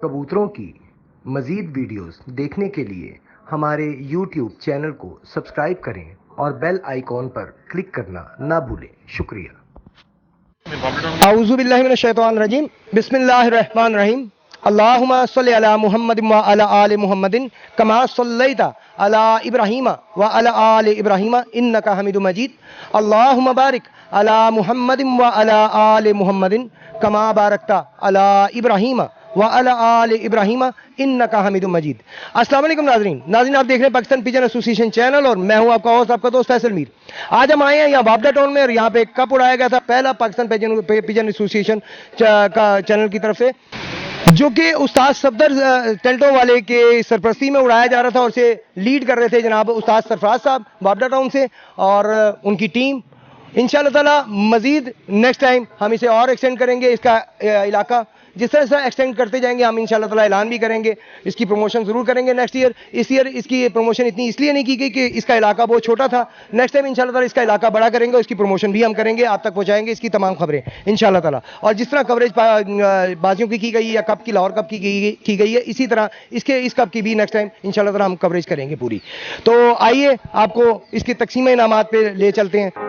कबूतरों की मज़ीद वीडियोस देखने के लिए हमारे YouTube चैनल को सब्सक्राइब करें और बेल आइकॉन पर क्लिक करना ना भूलें। शुक्रिया। औज़ु बिल्लाहि मिनश शैतानिर रजीम, बिस्मिल्लाहिर रहमानिर रहीम। अल्लाहुम्मा सल्लि अला मुहम्मदिन व अला आलि मुहम्मदिन कमा सल्लैता अला इब्राहीम व अला आलि इब्राहीम इन्नका हमीदुम मजीद। अल्लाहुम्मा बारिक अला मुहम्मदिन व अला आलि मुहम्मदिन कमा बारकता अला इब्राहीम व अला आलि इब्राहीम इन्नका हमीदुम मजीद। अस्सलाम वालेकुम नाज़रीन, आप देख रहे हैं पाकिस्तान पिजन एसोसिएशन चैनल और मैं हूं आपका होस्ट, आपका दोस्त फैसल मीर। आज हम आए हैं यहाँ वापडा टाउन में और यहाँ पे एक कप उड़ाया गया था, पहला पाकिस्तान पिजन एसोसिएशन का चैनल की तरफ से, जो कि उस्ताद सफदर टेल्टो वाले के सरपरस्ती में उड़ाया जा रहा था और उसे लीड कर रहे थे जनाब उस्ताद सरफराज साहब वापडा टाउन से और उनकी टीम। इंशाअल्लाह ताला मजीद नेक्स्ट टाइम हम इसे और एक्सटेंड करेंगे। इसका इलाका जिस तरह से एक्सटेंड करते जाएंगे हम इंशाअल्लाह ताला ऐलान भी करेंगे, इसकी प्रमोशन ज़रूर करेंगे नेक्स्ट ईयर। इस ईयर इसकी प्रमोशन इतनी इसलिए नहीं की गई कि इसका इलाका बहुत छोटा था। नेक्स्ट टाइम इंशाअल्लाह ताला इसका इलाका बड़ा करेंगे और इसकी प्रमोशन भी हम करेंगे, आप तक पहुँचाएंगे इसकी तमाम खबरें इंशाअल्लाह ताला। और जिस तरह कवरेज बाजियों की गई या कप की, लाहौर कप की गई है, इसी तरह इस कप की भी नेक्स्ट टाइम इंशाअल्लाह ताला हम कवरेज करेंगे पूरी। तो आइए आपको इसकी तकसीम इनामात पे ले चलते हैं।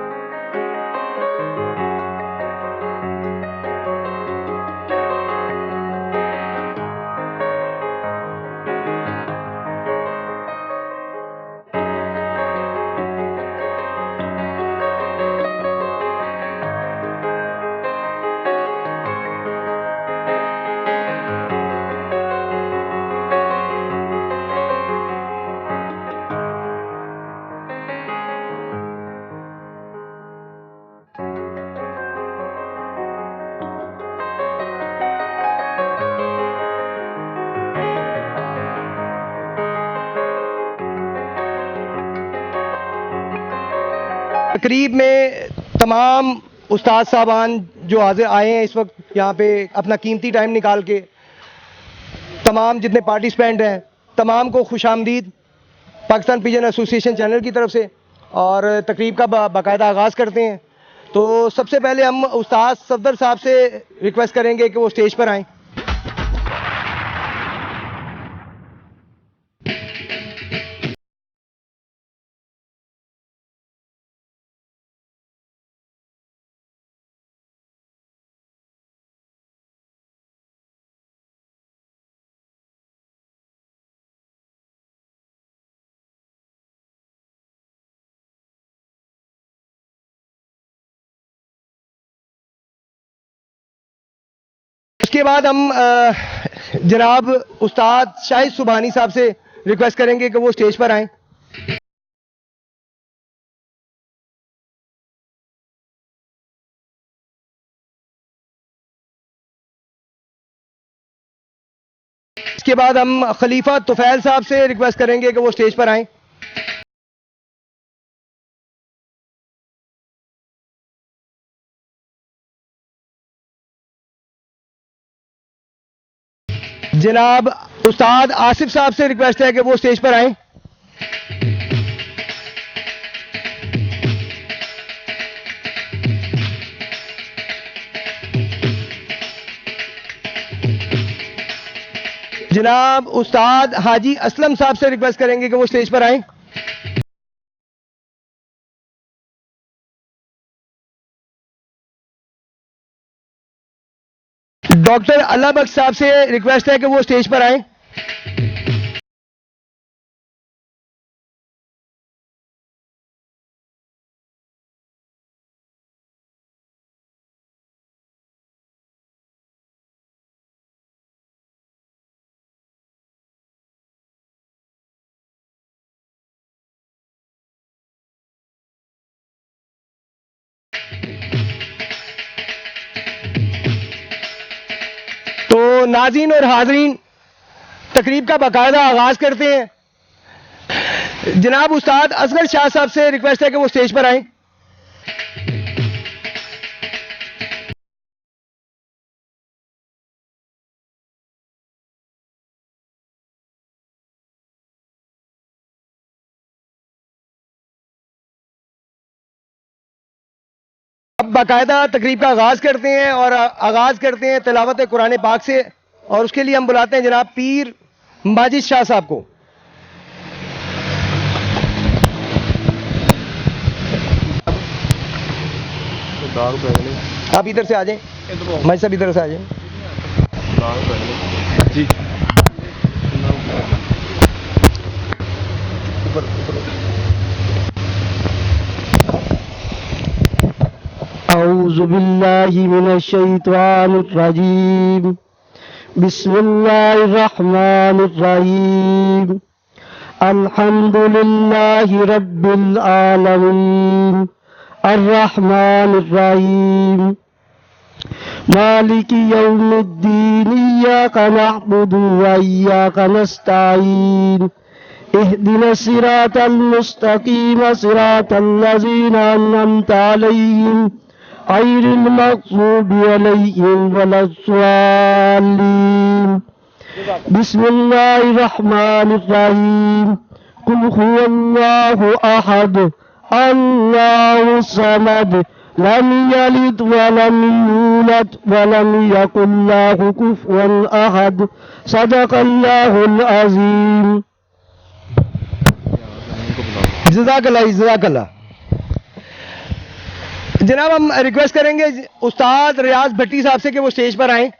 तकरीब में तमाम उस्ताद साहबान जो हाजिर आए हैं इस वक्त यहाँ पे अपना कीमती टाइम निकाल के, तमाम जितने पार्टिसिपेंट हैं तमाम को खुशामदीद पाकिस्तान पिजन एसोसिएशन चैनल की तरफ से। और तकरीब का बाकायदा आगाज़ करते हैं। तो सबसे पहले हम उस्ताद सफदर साहब से रिक्वेस्ट करेंगे कि वो स्टेज पर आएँ। उसके बाद हम जनाब उस्ताद शाहिद सुबहानी साहब से रिक्वेस्ट करेंगे कि वो स्टेज पर आएँ। इसके बाद हम खलीफा तुफैल साहब से रिक्वेस्ट करेंगे कि वो स्टेज पर आएँ। जनाब उस्ताद आसिफ साहब से रिक्वेस्ट है कि वो स्टेज पर आएँ। जनाब उस्ताद हाजी असलम साहब से रिक्वेस्ट करेंगे कि वो स्टेज पर आएँ। डॉक्टर अल्लाह बख्श साहब से रिक्वेस्ट है कि वो स्टेज पर आएँ। तो नाज़रीन और हाज़रीन, तकरीब का बाकायदा आगाज करते हैं। जनाब उस्ताद असगर शाह साहब से रिक्वेस्ट है कि वो स्टेज पर आएँ। अब बाकायदा तकरीब का आगाज करते हैं और आगाज करते हैं तिलावत कुरान पाक से। और उसके लिए हम बुलाते हैं जनाब पीर माजिद शाह साहब को। आप इधर से आ जाएं, भाई साहब इधर से आ जाएं। जी औज़ु बिल्लाहि मिनश शैतानिर रजीम बिस्मिल्लाहिर रहमानिर रहीम अल्हम्दुलिल्लाहि रब्बिल आलमीन अर्रहमानिर रहीम मालिकि यौमिद्दीन इय्याका नअबुदु व इय्याका नस्तईन इहदिना सिरातल मुस्तकीम सिरातल लज़ीना अन्अमता अलैहिम गैरिल मग़ज़ूबि अलैहिम वलद्दाल्लीन बिस्मिल्लाहिर रहमानिर रहीम कुल हुवल्लाहु अहद अल्लाहु समद लम यलिद वलम यूलद वलम यकुल लहु कुफुवन अहद सदक़ल्लाहुल अज़ीम। जज़ाकल्लाह जज़ाकल्लाह। जनाब हम रिक्वेस्ट करेंगे उस्ताद रियाज भट्टी साहब से कि वो स्टेज पर आए।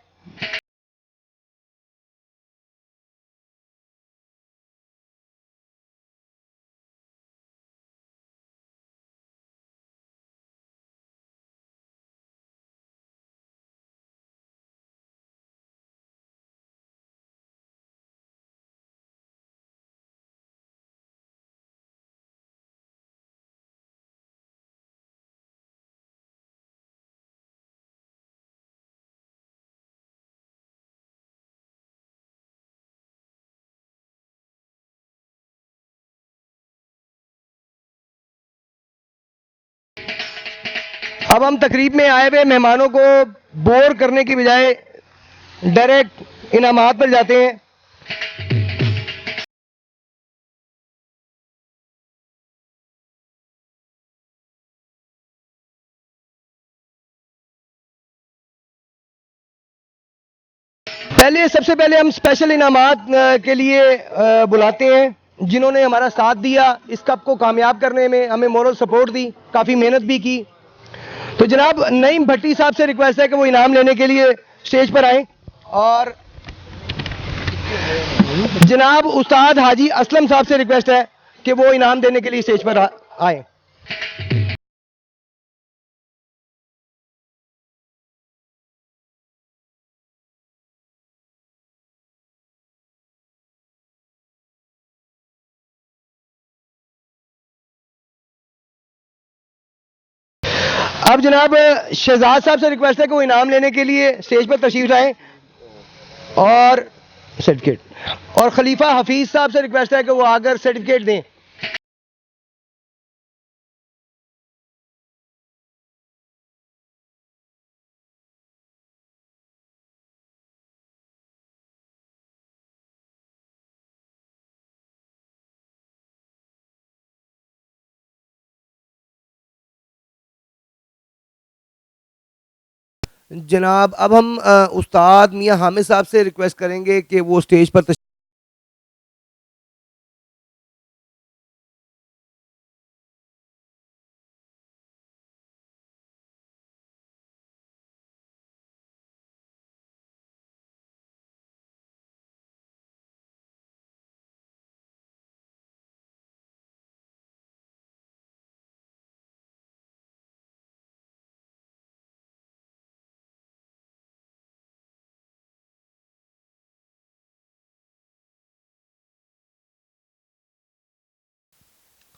अब हम तकरीब में आए हुए मेहमानों को बोर करने की बजाय डायरेक्ट इनामात पर जाते हैं। सबसे पहले हम स्पेशल इनामात के लिए बुलाते हैं जिन्होंने हमारा साथ दिया, इस कप को कामयाब करने में हमें मोरल सपोर्ट दी, काफ़ी मेहनत भी की। तो जनाब नईम भट्टी साहब से रिक्वेस्ट है कि वो इनाम लेने के लिए स्टेज पर आए और जनाब उस्ताद हाजी असलम साहब से रिक्वेस्ट है कि वो इनाम देने के लिए स्टेज पर आए। अब जनाब शहजाद साहब से रिक्वेस्ट है कि वो इनाम लेने के लिए स्टेज पर तशरीफ लाएं और सर्टिफिकेट, और खलीफा हफीज साहब से रिक्वेस्ट है कि वो आकर सर्टिफिकेट दें। जनाब अब हम उस्ताद मियां हामिद साहब से रिक्वेस्ट करेंगे कि वो स्टेज पर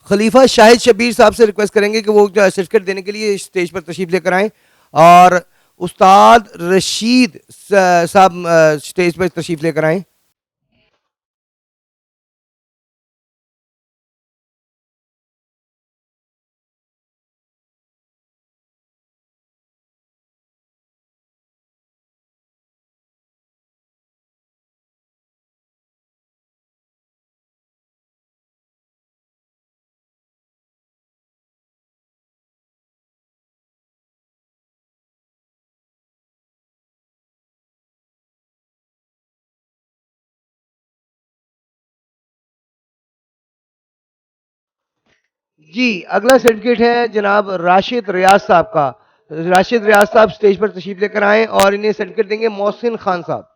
खलीफा शाहिद शबीर साहब से रिक्वेस्ट करेंगे कि वो सर्टिफिकेट देने के लिए स्टेज पर तशरीफ लेकर आएं, और उस्ताद रशीद साहब स्टेज पर तशरीफ लेकर आएं। जी अगला सर्टिफिकेट है जनाब राशिद रियाज साहब का। राशिद रियाज साहब स्टेज पर तशरीफ लेकर आए और इन्हें सर्टिफिकेट देंगे मोहसिन खान साहब।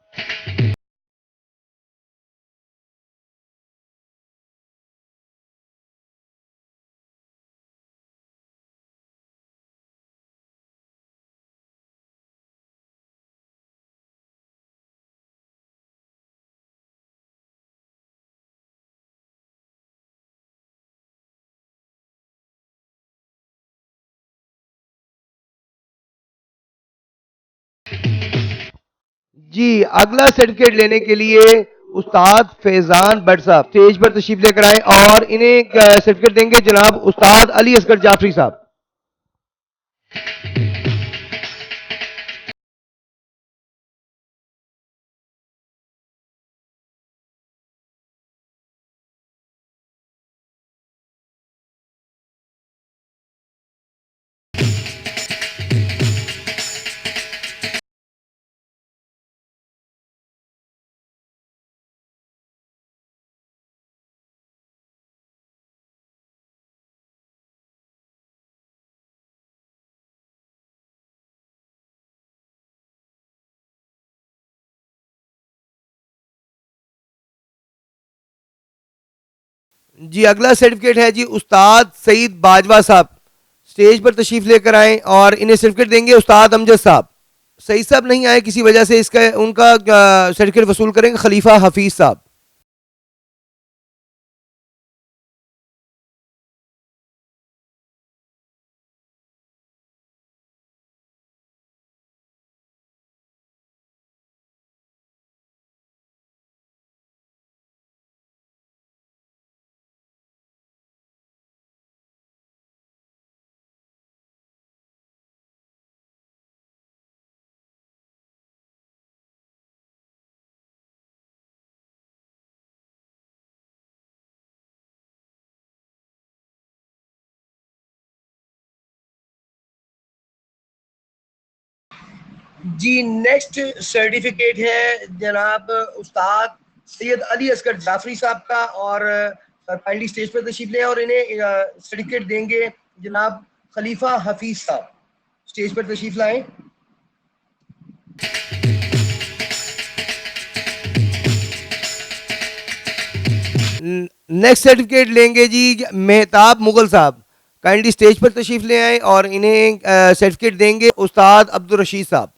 जी अगला सर्टिफिकेट लेने के लिए उस्ताद फैजान भट्ट साहब स्टेज पर तशरीफ लेकर आए और इन्हें सर्टिफिकेट देंगे जनाब उस्ताद अली असगर जाफरी साहब। जी अगला सर्टिफिकेट है जी उस्ताद सईद बाजवा साहब स्टेज पर तशरीफ लेकर आए और इन्हें सर्टिफिकेट देंगे उस्ताद अमजद साहब। सईद साहब नहीं आए किसी वजह से इसका उनका सर्टिफिकेट वसूल करेंगे खलीफा हफीज साहब। जी नेक्स्ट सर्टिफिकेट है जनाब उस्ताद सैयद अली असगर जाफरी साहब का और सर काइंडली स्टेज पर तशरीफ लें और इन्हें सर्टिफिकेट देंगे जनाब खलीफा हफीज साहब। स्टेज पर तशरीफ लाएं। नेक्स्ट सर्टिफिकेट लेंगे जी मेहताब मुगल साहब। काइंडली स्टेज पर तशरीफ ले आए और इन्हें सर्टिफिकेट देंगे उस्ताद अब्दुल रशीद साहब।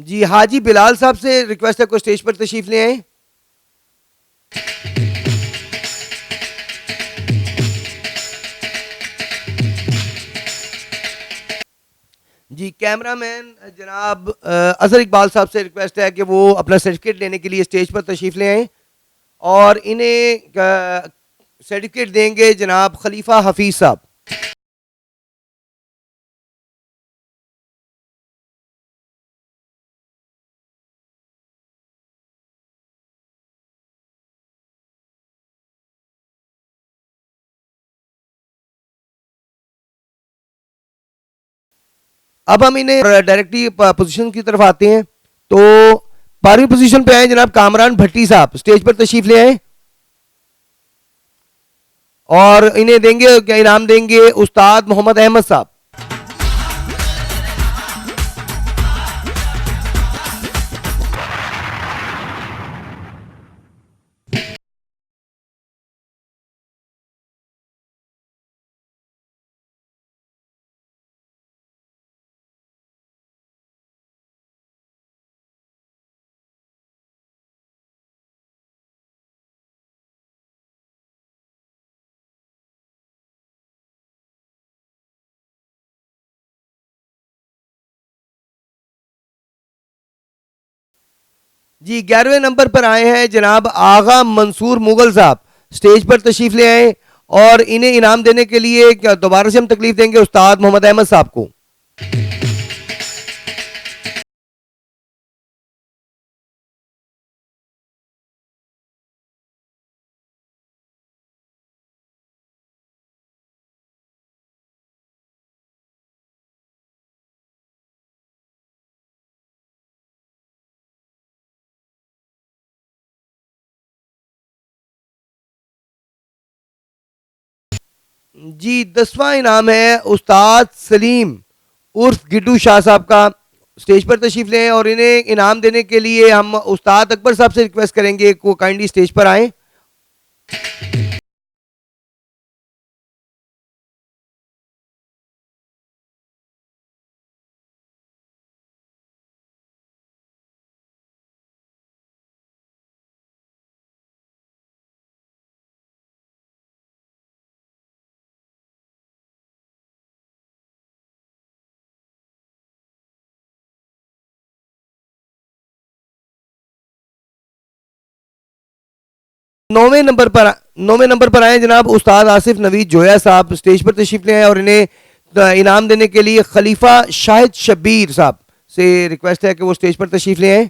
जी हाजी बिलाल साहब से रिक्वेस्ट है को स्टेज पर तशरीफ ले आए। जी कैमरामैन जनाब अजहर इकबाल साहब से रिक्वेस्ट है कि वो अपना सर्टिफिकेट लेने के लिए स्टेज पर तशरीफ ले आए और इन्हें सर्टिफिकेट देंगे जनाब खलीफा हफीज साहब। अब हम इन्हें डायरेक्टली पोजीशन की तरफ आते हैं। तो 12वीं पोजीशन पे आए जनाब कामरान भट्टी साहब स्टेज पर तशरीफ ले आए और इन्हें देंगे क्या इनाम देंगे उस्ताद मोहम्मद अहमद साहब। जी 11वें नंबर पर आए हैं जनाब आगा मंसूर मुगल साहब, स्टेज पर तशरीफ ले आए और इन्हें इनाम देने के लिए दोबारा से हम तकलीफ देंगे उस्ताद मोहम्मद अहमद साहब को। जी 10वां इनाम है उस्ताद सलीम उर्फ गिड्डू शाह साहब का, स्टेज पर तशरीफ लें और इन्हें इनाम देने के लिए हम उस्ताद अकबर साहब से रिक्वेस्ट करेंगे कि वो काइंडली स्टेज पर आए। नौवें नंबर पर आए जनाब उस्ताद आसिफ नवीद जोया साहब, स्टेज पर तशरीफ ले आए और इन्हें इनाम देने के लिए खलीफा शाहिद शब्बीर साहब से रिक्वेस्ट है कि वो स्टेज पर तशरीफ ले आए।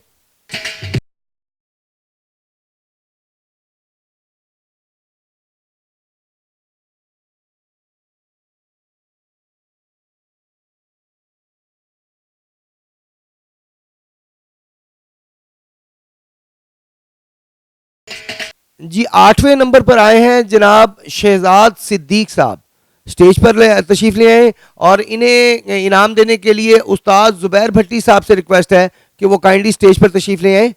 जी 8वें नंबर पर आए हैं जनाब शहजाद सिद्दीक साहब, स्टेज पर तशरीफ ले आए और इन्हें इनाम देने के लिए उस्ताद जुबैर भट्टी साहब से रिक्वेस्ट है कि वो काइंडली स्टेज पर तशरीफ ले आए।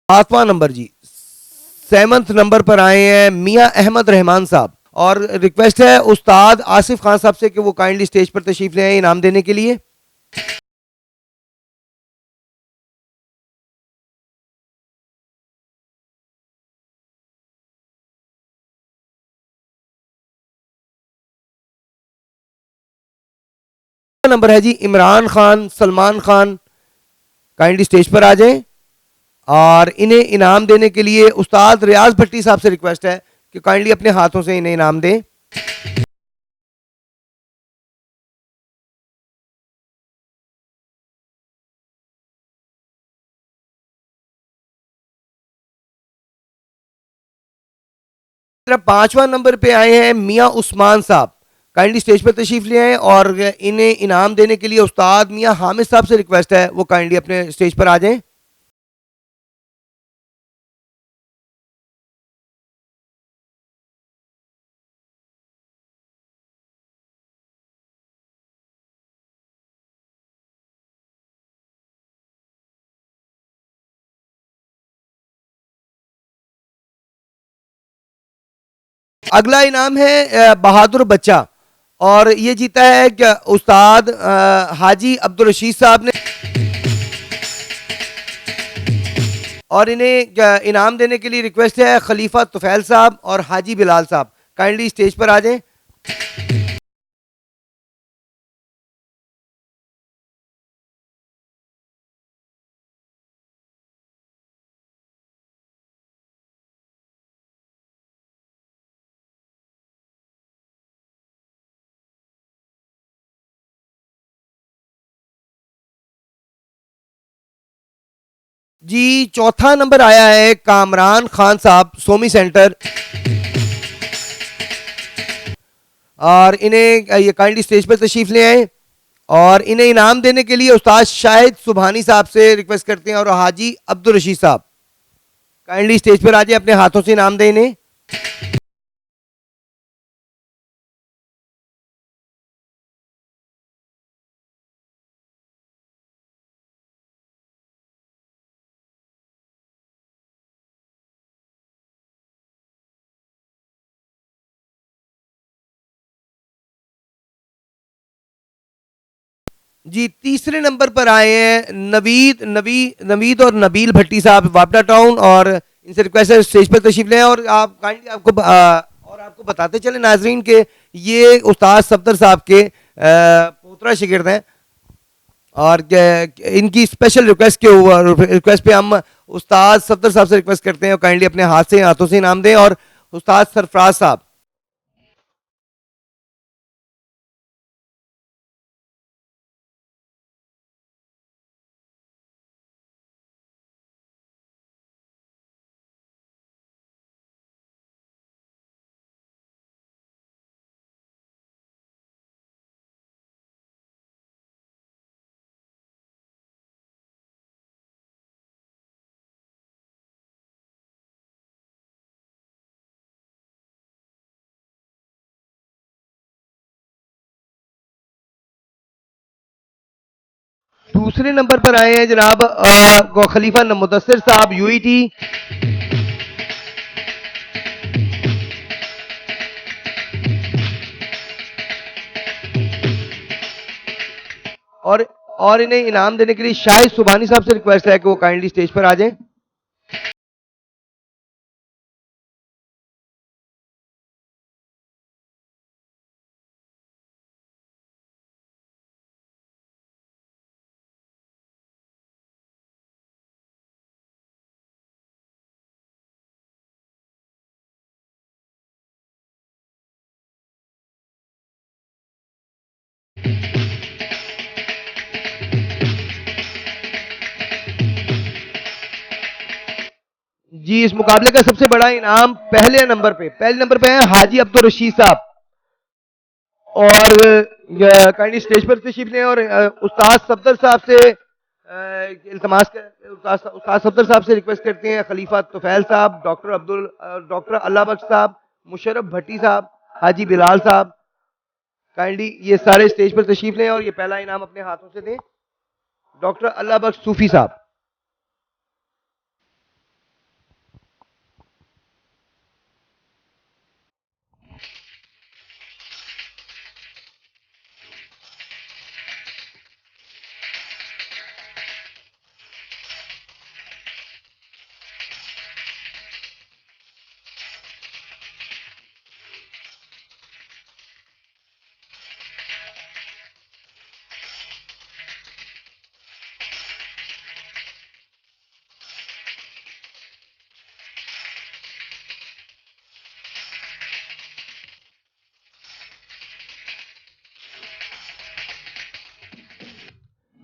7वां नंबर जी 7th नंबर पर आए हैं मियां अहमद रहमान साहब और रिक्वेस्ट है उस्ताद आसिफ खान साहब से कि वो काइंडली स्टेज पर तशरीफ ले आए इनाम देने के लिए। नंबर है जी इमरान खान सलमान खान, काइंडली स्टेज पर आ जाएं और इन्हें इनाम देने के लिए उस्ताद रियाज भट्टी साहब से रिक्वेस्ट है कि काइंडली अपने हाथों से इन्हें इनाम दें। तरफ 5वां नंबर पे आए हैं मियां उस्मान साहब, काइंडली स्टेज पर तशरीफ ले आए और इन्हें इनाम देने के लिए उस्ताद मियां हामिद साहब से रिक्वेस्ट है वो काइंडली अपने स्टेज पर आ जाएं। अगला इनाम है बहादुर बच्चा और ये जीता है क्या उस्ताद हाजी अब्दुल रशीद साहब ने और इन्हें इनाम देने के लिए रिक्वेस्ट है खलीफा तुफैल साहब और हाजी बिलाल साहब, काइंडली स्टेज पर आ जाएं। जी चौथा नंबर आया है कामरान खान साहब सोमी सेंटर और इन्हें ये काइंडली स्टेज पर तशरीफ ले आए और इन्हें इनाम देने के लिए उस्ताद शाहिद सुबहानी साहब से रिक्वेस्ट करते हैं और हाजी अब्दुल रशीद साहब काइंडली स्टेज पर आ जाए, अपने हाथों से इनाम दें इन्हें। जी तीसरे नंबर पर आए हैं नवीद और नबील भट्टी साहब वापडा टाउन और इनसे रिक्वेस्ट है स्टेज पर तशरीफ लें और आप काइंडली आपको और आपको बताते चले नाजरीन के ये उस्ताद सफदर साहब के पोतरा शिगिर्द हैं, और इनकी स्पेशल रिक्वेस्ट के ऊपर रिक्वेस्ट पे हम उस्ताद सफदर साहब से रिक्वेस्ट करते हैं काइंडली अपने हाथों से इनाम दें। और उस्ताद सरफराज साहब, दूसरे नंबर पर आए हैं जनाब खलीफा मुदस्सिर साहब यूईटी। और इन्हें इनाम देने के लिए शाहिद सुबानी साहब से रिक्वेस्ट है कि वो काइंडली स्टेज पर आ जाएं। जी, इस मुकाबले का सबसे बड़ा इनाम पहले नंबर पे है हाजी अब्दुल रशीद साहब, और काइंडली स्टेज पर तशरीफ लें और उस्ताद सफदर साहब से उस्ताद सफदर साहब से रिक्वेस्ट करते हैं खलीफा तुफैल साहब, डॉक्टर अल्लाह बख्श साहब, मुशर्रफ भट्टी साहब, हाजी बिलाल साहब, काइंडली ये सारे स्टेज पर तशरीफ लें और ये पहला इनाम अपने हाथों से दें। डॉक्टर अल्लाह बख्श सूफी साहब।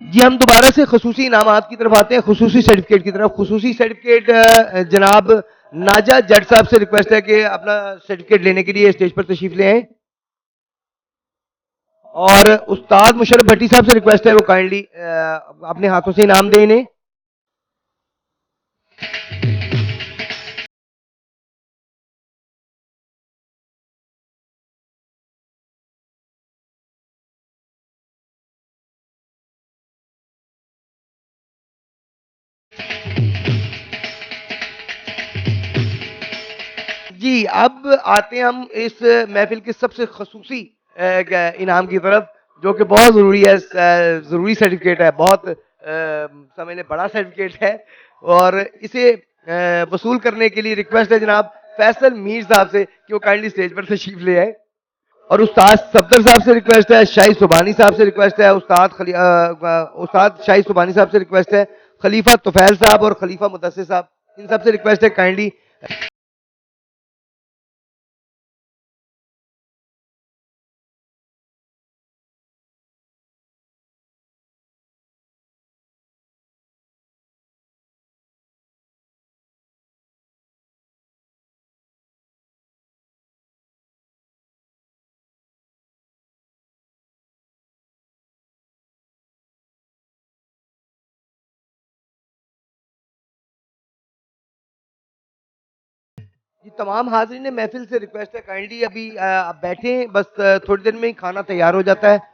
जी, हम दोबारा से खसूसी इनामात की तरफ आते हैं, खसूसी सर्टिफिकेट की तरफ। खसूसी सर्टिफिकेट जनाब नाजा जट साहब से रिक्वेस्ट है कि अपना सर्टिफिकेट लेने के लिए स्टेज पर तशरीफ ले आए। और उस्ताद मुशर्रफ भट्टी साहब से रिक्वेस्ट है वो काइंडली अपने हाथों से इनाम दें इन्हें। जी, अब आते हैं हम इस महफिल के सबसे खसूसी इनाम की तरफ, जो कि बहुत ज़रूरी है, ज़रूरी सर्टिफिकेट है, बहुत समझ लें बड़ा सर्टिफिकेट है, और इसे वसूल करने के लिए रिक्वेस्ट है जनाब फैसल मीर साहब से कि वो काइंडली स्टेज पर तशरीफ ले आए। और उस्ताद सफदर साहब से रिक्वेस्ट है, शाहिद सुबानी साहब से रिक्वेस्ट है, उस्ताद शाहिद सुबानी साहब से रिक्वेस्ट है, खलीफा तुफैल साहब और खलीफा मुदस्सिर साहब, इन सबसे रिक्वेस्ट है काइंडली। जी, तमाम हाज़रीन महफिल से रिक्वेस्ट है काइंडली अभी आप बैठें, बस थोड़ी देर में ही खाना तैयार हो जाता है।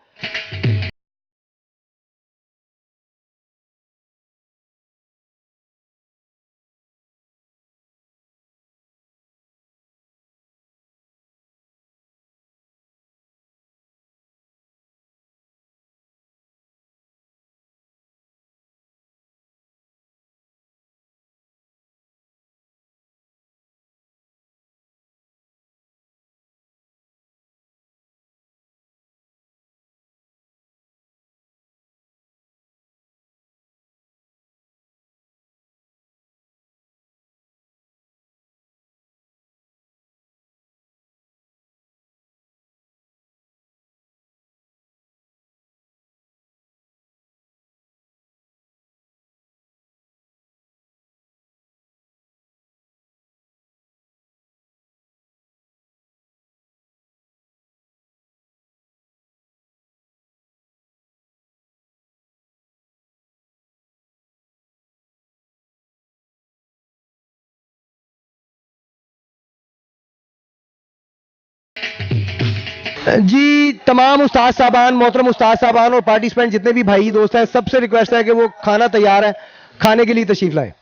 जी तमाम उस्ताद साहबान, मोहतरम उस्ताद साहबान और पार्टिसिपेंट जितने भी भाई दोस्त हैं, सबसे रिक्वेस्ट है कि वो खाना तैयार है, खाने के लिए तशरीफ लाएं।